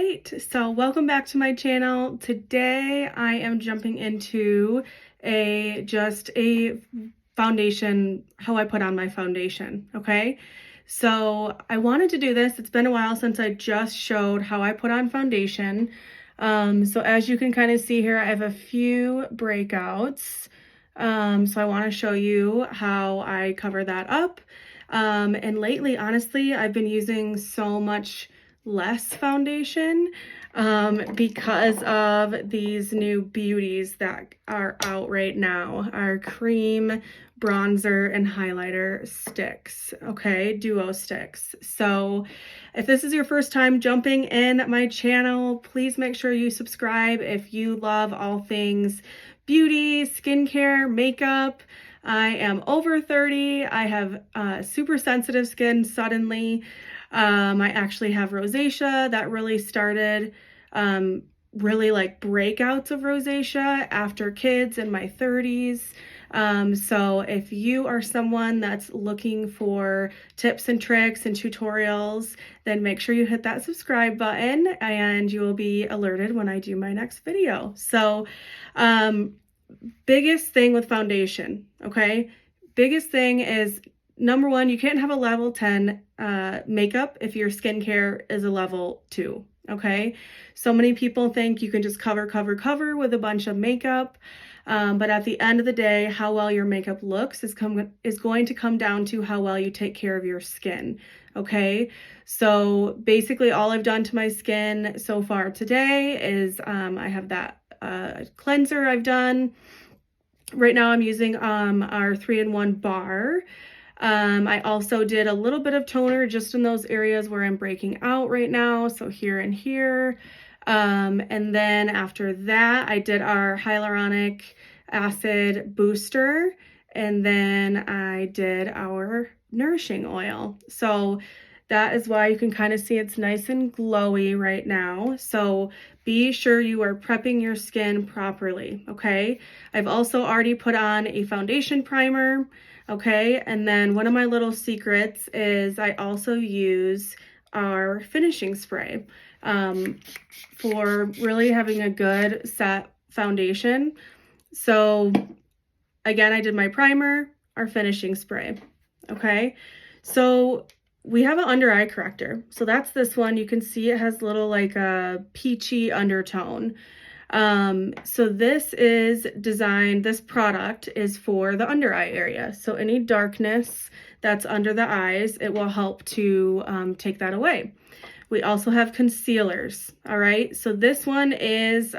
right, so welcome back to my channel. Today I am jumping into just a foundation, how I put on my foundation, okay? So I wanted to do this. It's been a while since I just showed how I put on foundation. So as you can kind of see here, I have a few breakouts. So I want to show you how I cover that up. And lately, honestly, I've been using so much less foundation because of these new beauties that are out right now, our cream bronzer and highlighter sticks, okay, duo sticks. So if this is your first time jumping in my channel, please make sure you subscribe if you love all things beauty, skincare, makeup. I am over 30. I have super sensitive skin suddenly. I actually have rosacea that really started, really like breakouts of rosacea after kids in my 30s. So if you are someone that's looking for tips and tricks and tutorials, then make sure you hit that subscribe button and you will be alerted when I do my next video. So, biggest thing with foundation, okay? Biggest thing is, number one, you can't have a level 10 makeup if your skincare is a level 2, okay? So many people think you can just cover with a bunch of makeup, but at the end of the day, how well your makeup looks is going to come down to how well you take care of your skin, okay? So basically all I've done to my skin so far today is I have that cleanser I've done. Right now I'm using our 3-in-1 bar. I also did a little bit of toner just in those areas where I'm breaking out right now. So here and here. And then after that, I did our hyaluronic acid booster. And then I did our nourishing oil. So that is why you can kind of see it's nice and glowy right now. So be sure you are prepping your skin properly, okay? I've also already put on a foundation primer, okay? And then one of my little secrets is I also use our finishing spray for really having a good set foundation. So again, I did my primer, our finishing spray, okay? So we have an under eye corrector. So that's this one. You can see it has little like a peachy undertone. So this is designed, this product is for the under eye area. So any darkness that's under the eyes, it will help to take that away. We also have concealers, all right? So this one is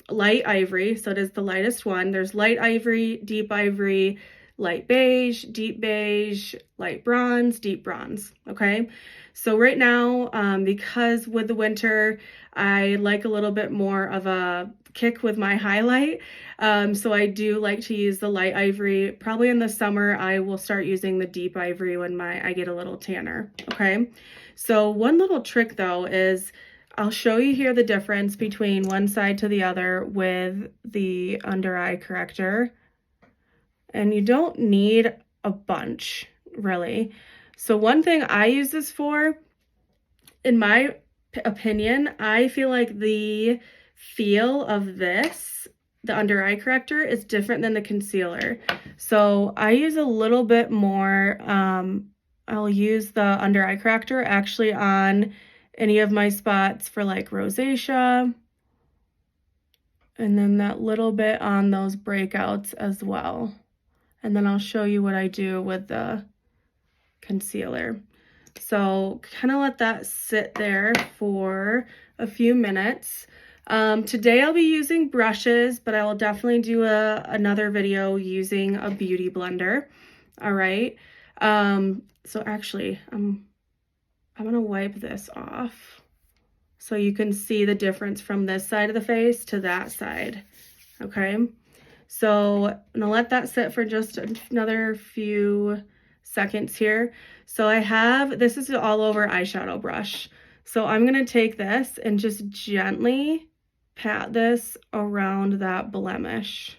light ivory, so it is the lightest one. There's light ivory, deep ivory, light beige, deep beige, light bronze, deep bronze, okay? So right now, because with the winter, I like a little bit more of a kick with my highlight. So I do like to use the light ivory. Probably in the summer, I will start using the deep ivory when I get a little tanner, okay? So one little trick though is I'll show you here the difference between one side to the other with the under eye corrector. And you don't need a bunch, really. So one thing I use this for, in my opinion, I feel like the feel of this, the under eye corrector, is different than the concealer. So I use a little bit more, I'll use the under eye corrector actually on any of my spots for like rosacea. And then that little bit on those breakouts as well. And then I'll show you what I do with the concealer. So kind of let that sit there for a few minutes. Today I'll be using brushes, but I will definitely do another video using a beauty blender. All right. So actually, I'm gonna wipe this off so you can see the difference from this side of the face to that side. Okay. So I'm gonna let that sit for just another few seconds here. So I have, this is an all over eyeshadow brush. So I'm gonna take this and just gently pat this around that blemish,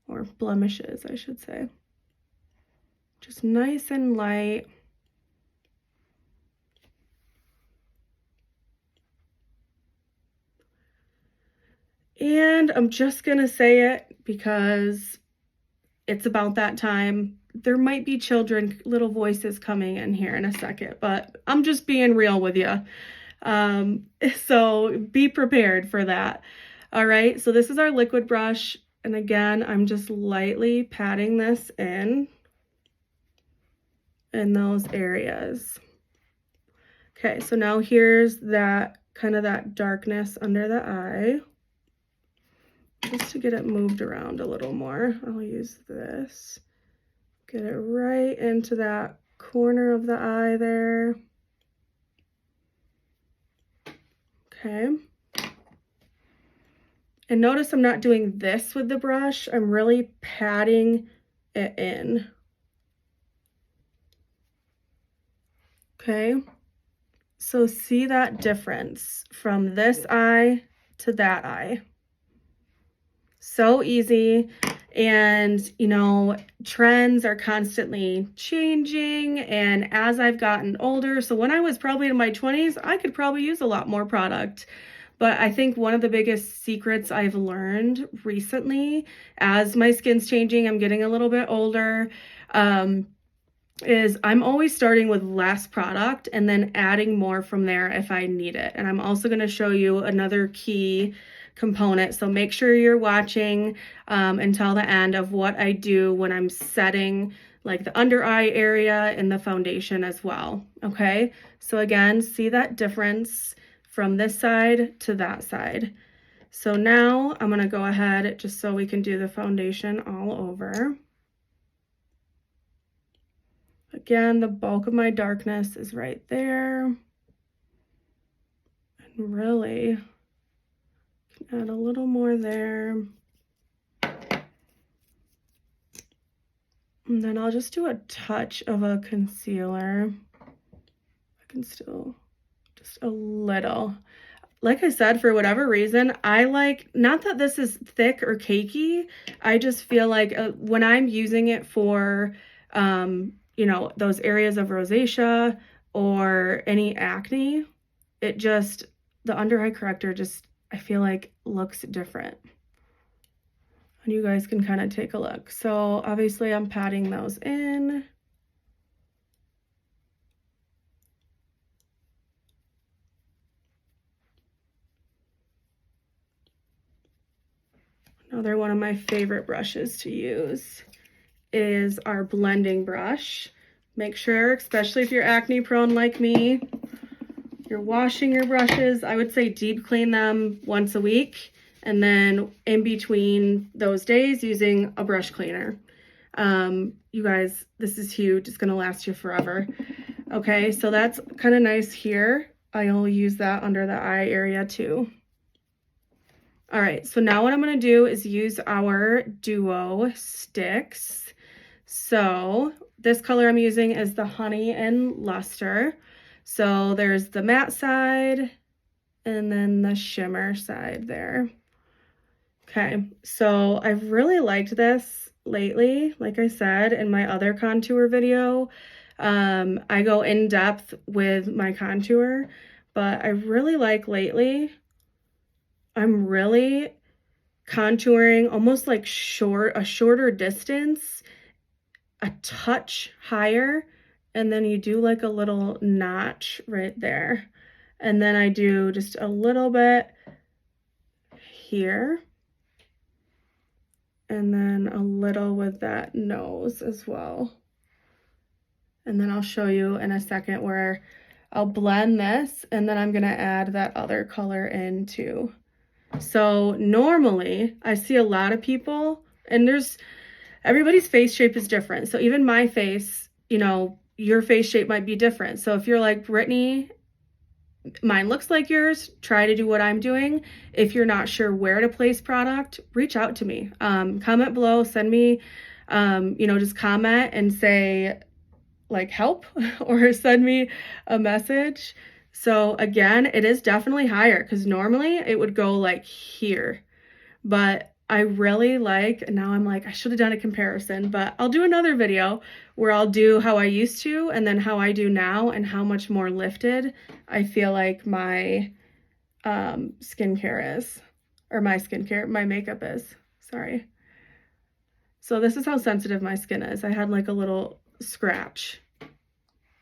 or blemishes, I should say. Just nice and light. And I'm just gonna say it because it's about that time. There might be children, little voices coming in here in a second, but I'm just being real with you. So be prepared for that. All right, so this is our liquid brush. And again, I'm just lightly patting this in those areas. Okay, so now here's that kind of that darkness under the eye. Just to get it moved around a little more, I'll use this. Get it right into that corner of the eye there. Okay. And notice I'm not doing this with the brush. I'm really patting it in. Okay. So see that difference from this eye to that eye. So easy. And, you know, trends are constantly changing. And as I've gotten older, so when I was probably in my 20s, I could probably use a lot more product. But I think one of the biggest secrets I've learned recently, as my skin's changing, I'm getting a little bit older, is I'm always starting with less product and then adding more from there if I need it. And I'm also going to show you another key component. So make sure you're watching until the end of what I do when I'm setting like the under eye area in the foundation as well. Okay, so again, see that difference from this side to that side. So now I'm going to go ahead just so we can do the foundation all over. Again, the bulk of my darkness is right there. And really add a little more there. And then I'll just do a touch of a concealer. I can still, just a little. Like I said, for whatever reason, I like, not that this is thick or cakey, I just feel like when I'm using it for, you know, those areas of rosacea or any acne, it just, the under eye corrector just, I feel like looks different. And you guys can kind of take a look. So obviously I'm patting those in. Another one of my favorite brushes to use is our blending brush. Make sure, especially if you're acne prone like me, you're washing your brushes. I would say deep clean them once a week, and then in between those days using a brush cleaner. You guys, this is huge. It's gonna last you forever. Okay, so that's kind of nice here. I'll use that under the eye area too. All right, so now what I'm gonna do is use our duo sticks. So this color I'm using is the Honey and Luster. So there's the matte side and then the shimmer side there. Okay, so I've really liked this lately. Like I said in my other contour video, I go in depth with my contour, but I really like lately, I'm really contouring almost like a shorter distance, a touch higher, and then you do like a little notch right there. And then I do just a little bit here. And then a little with that nose as well. And then I'll show you in a second where I'll blend this, and then I'm gonna add that other color in too. So normally I see a lot of people, and everybody's face shape is different. So even my face, you know, your face shape might be different. So if you're like, Brittanie, mine looks like yours, try to do what I'm doing. If you're not sure where to place product, reach out to me. Comment below, send me, you know, just comment and say like help or send me a message. So again, it is definitely higher because normally it would go like here, but I really like, and now I'm like, I should have done a comparison, but I'll do another video where I'll do how I used to and then how I do now and how much more lifted I feel like my skincare is. or my skincare, my makeup is, sorry. So this is how sensitive my skin is. I had like a little scratch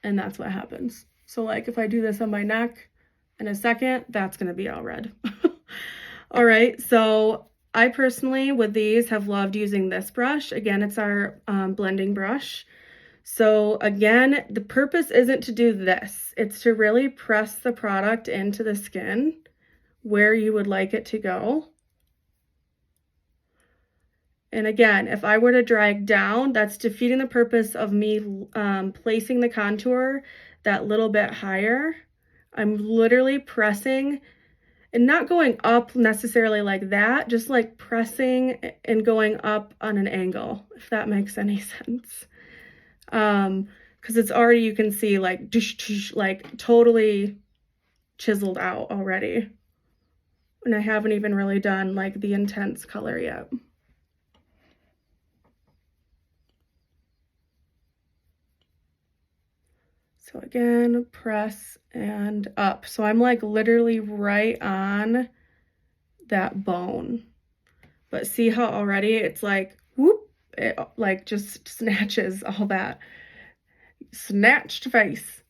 and that's what happens. So like if I do this on my neck in a second, that's gonna be all red. All right, so I personally, with these, have loved using this brush. Again, it's our blending brush. So again, the purpose isn't to do this. It's to really press the product into the skin where you would like it to go. And again, if I were to drag down, that's defeating the purpose of me placing the contour that little bit higher. I'm literally pressing and not going up necessarily like that, just like pressing and going up on an angle, if that makes any sense. Because it's already, you can see like, like totally chiseled out already. And I haven't even really done like the intense color yet. So again, press and up. So I'm like literally right on that bone. But see how already it's like, whoop, it like just snatches all that snatched face.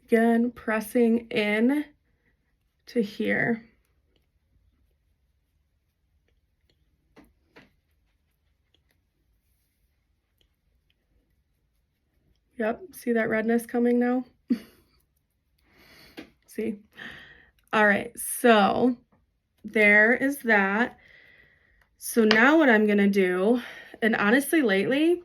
Again, pressing in to here. Yep, see that redness coming now? See? All right, so there is that. So now what I'm gonna do, and honestly lately,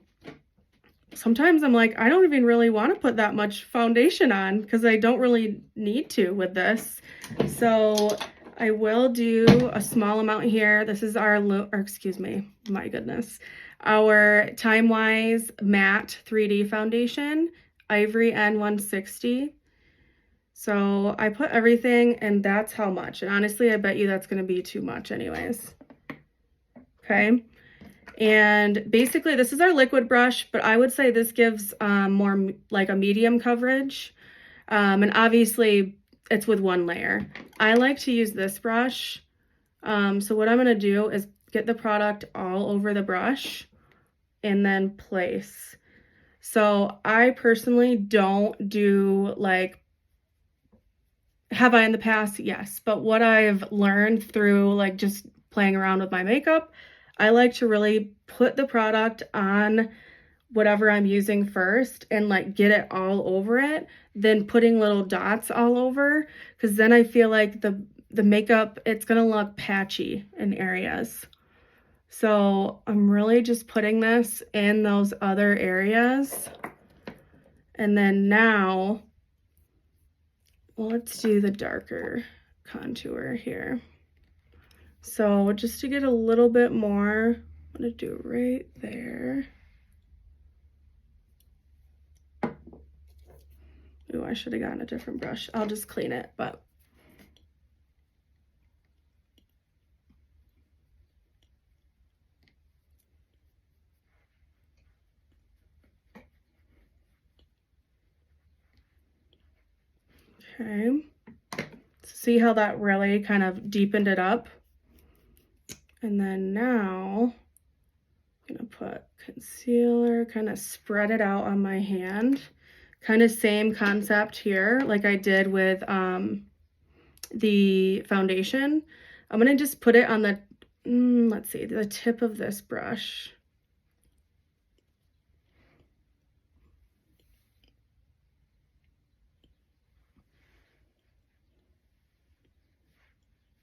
sometimes I'm like, I don't even really want to put that much foundation on because I don't really need to with this. So I will do a small amount here. This is our, excuse me, my goodness, our Time Wise Matte 3D Foundation, Ivory N160. So I put everything, and that's how much. And honestly, I bet you that's going to be too much anyways. Okay. And basically, this is our liquid brush, but I would say this gives more like a medium coverage. And obviously, it's with one layer. I like to use this brush. So what I'm going to do is get the product all over the brush and then place. So I personally don't do like, have I in the past? Yes. But what I've learned through like just playing around with my makeup, I like to really put the product on whatever I'm using first and like get it all over it, then putting little dots all over, because then I feel like the makeup, it's gonna look patchy in areas. So I'm really just putting this in those other areas. And then now, let's do the darker contour here. So just to get a little bit more, I'm gonna do it right there. Ooh, I should have gotten a different brush. I'll just clean it, but. Okay, see how that really kind of deepened it up? And then now I'm gonna put concealer, kind of spread it out on my hand. Kind of same concept here, like I did with the foundation. I'm gonna just put it on the, let's see, the tip of this brush.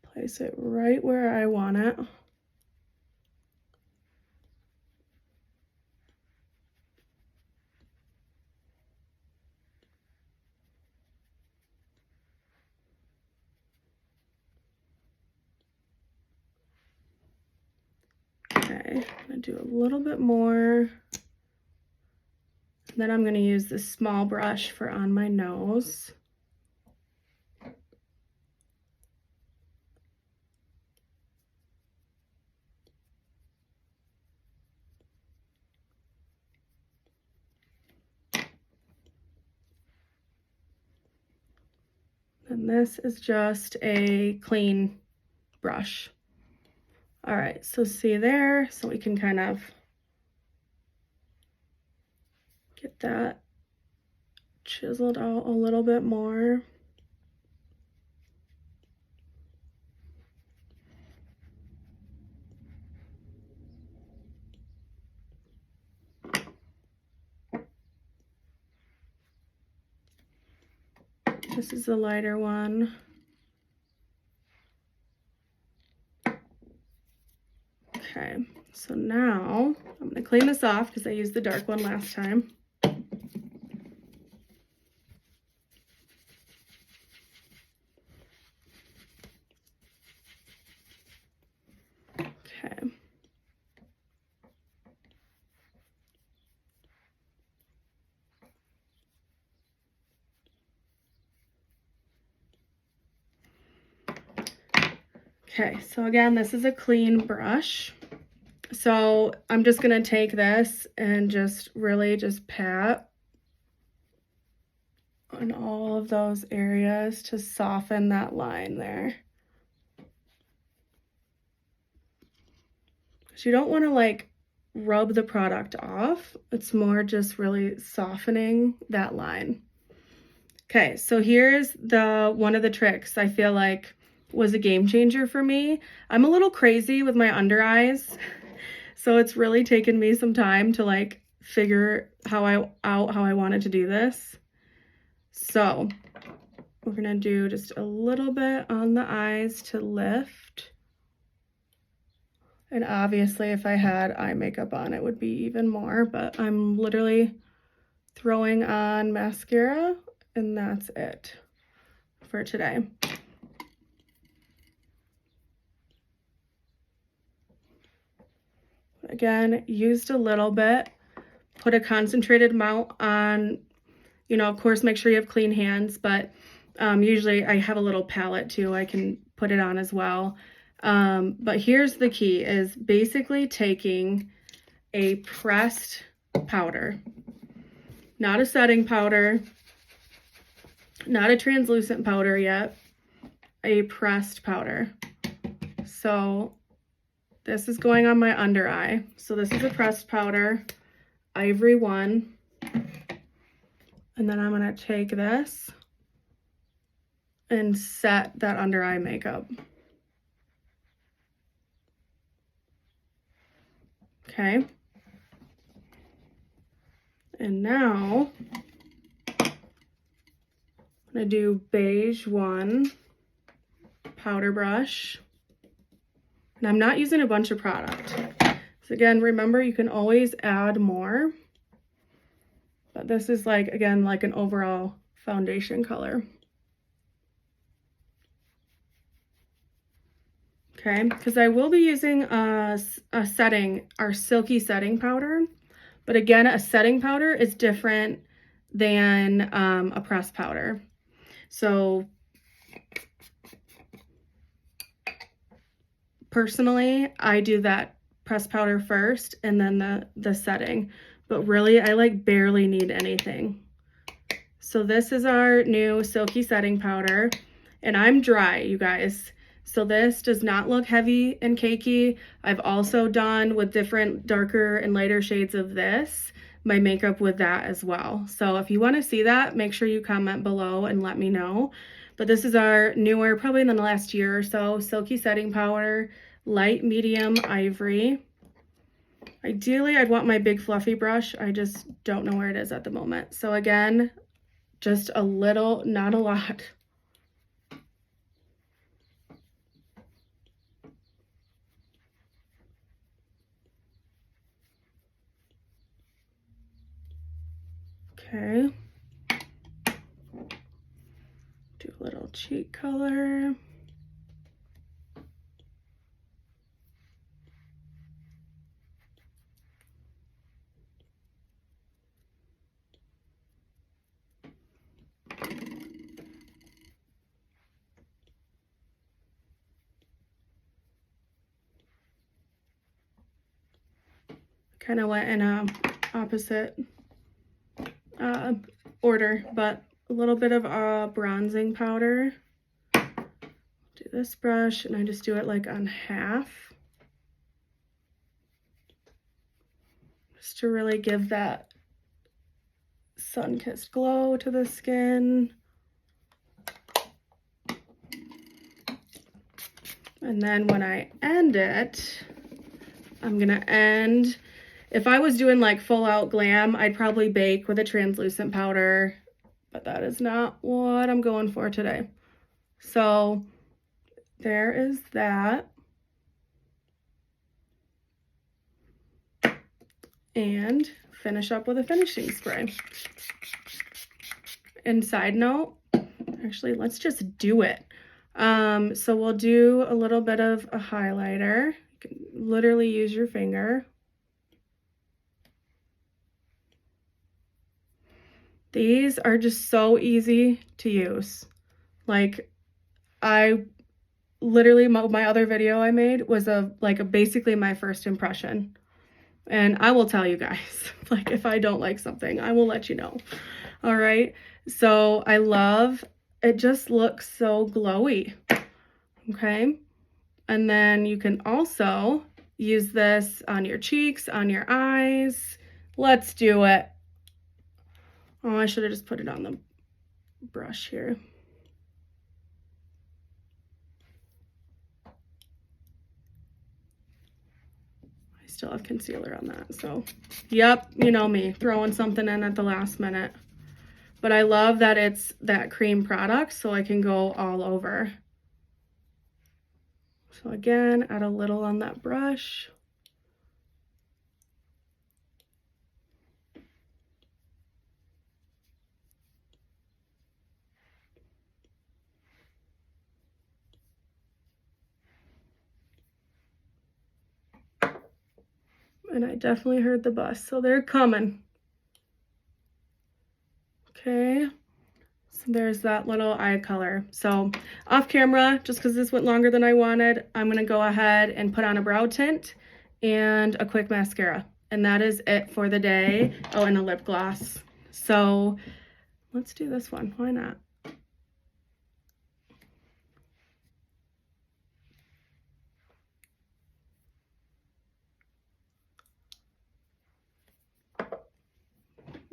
Place it right where I want it. Okay, I'm gonna do a little bit more. Then I'm gonna use this small brush for on my nose. And this is just a clean brush. All right, so see there, so we can kind of get that chiseled out a little bit more. This is the lighter one. Okay, so now I'm gonna clean this off because I used the dark one last time. Okay. Okay, so again, this is a clean brush. So I'm just gonna take this and just really just pat on all of those areas to soften that line there. So you don't want to like rub the product off. It's more just really softening that line. Okay, so here's one of the tricks I feel like was a game changer for me. I'm a little crazy with my under eyes, so it's really taken me some time to like figure out how I wanted to do this. So we're gonna do just a little bit on the eyes to lift. And obviously if I had eye makeup on, it would be even more, but I'm literally throwing on mascara and that's it for today. Again, used a little bit, put a concentrated amount on, you know, of course, make sure you have clean hands, but usually I have a little palette too. I can put it on as well. But here's the key is basically taking a pressed powder, not a setting powder, not a translucent powder yet, a pressed powder. So this is going on my under eye. So this is a pressed powder, Ivory 1. And then I'm gonna take this and set that under eye makeup. Okay. And now I'm gonna do beige 1 powder brush. And I'm not using a bunch of product. So again, remember you can always add more. But this is like, again, like an overall foundation color. Okay, because I will be using our Silky setting powder. But again, a setting powder is different than a pressed powder. So personally, I do that pressed powder first and then the setting. But really, I like barely need anything. So this is our new Silky setting powder. And I'm dry, you guys. So this does not look heavy and cakey. I've also done with different darker and lighter shades of this, my makeup with that as well. So if you want to see that, make sure you comment below and let me know. But this is our newer, probably in the last year or so, Silky setting powder, light medium ivory. Ideally, I'd want my big fluffy brush. I just don't know where it is at the moment. So again, just a little, not a lot. Okay. Do a little cheek color. Kind of went in a opposite order, but a little bit of bronzing powder Do this brush, and I just do it like on half. Just to really give that sun-kissed glow to the skin. And then when I end it, I'm gonna end, if I was doing like full out glam, I'd probably bake with a translucent powder, but that is not what I'm going for today. So there is that. And finish up with a finishing spray. And side note, actually, let's just do it. So we'll do a little bit of a highlighter. You can literally use your finger. These are just so easy to use. Like, I literally, my other video I made was basically my first impression. And I will tell you guys, like, if I don't like something, I will let you know. All right. So I love, it just looks so glowy. Okay. And then you can also use this on your cheeks, on your eyes. Let's do it. Oh, I should have just put it on the brush here. Still have concealer on that, so yep, you know me, throwing something in at the last minute. But I love that it's that cream product, so I can go all over. So again, add a little on that brush. And I definitely heard the bus, so they're coming. Okay, so there's that little eye color. So off camera, just because this went longer than I wanted, I'm gonna go ahead and put on a brow tint and a quick mascara. And that is it for the day. Oh, and a lip gloss. So let's do this one, why not?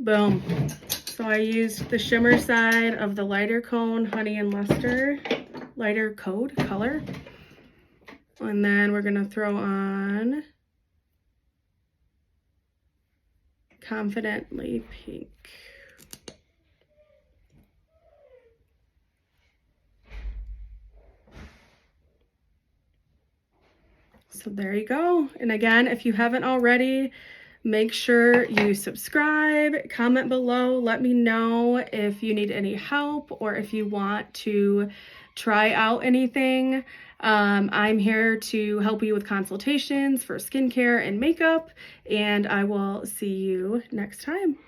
Boom. So I used the shimmer side of the lighter cone, Honey and Luster, lighter code color. And then we're gonna throw on Confidently Pink. So there you go. And again, if you haven't already, make sure you subscribe, comment below, let me know if you need any help or if you want to try out anything. I'm here to help you with consultations for skincare and makeup, and I will see you next time.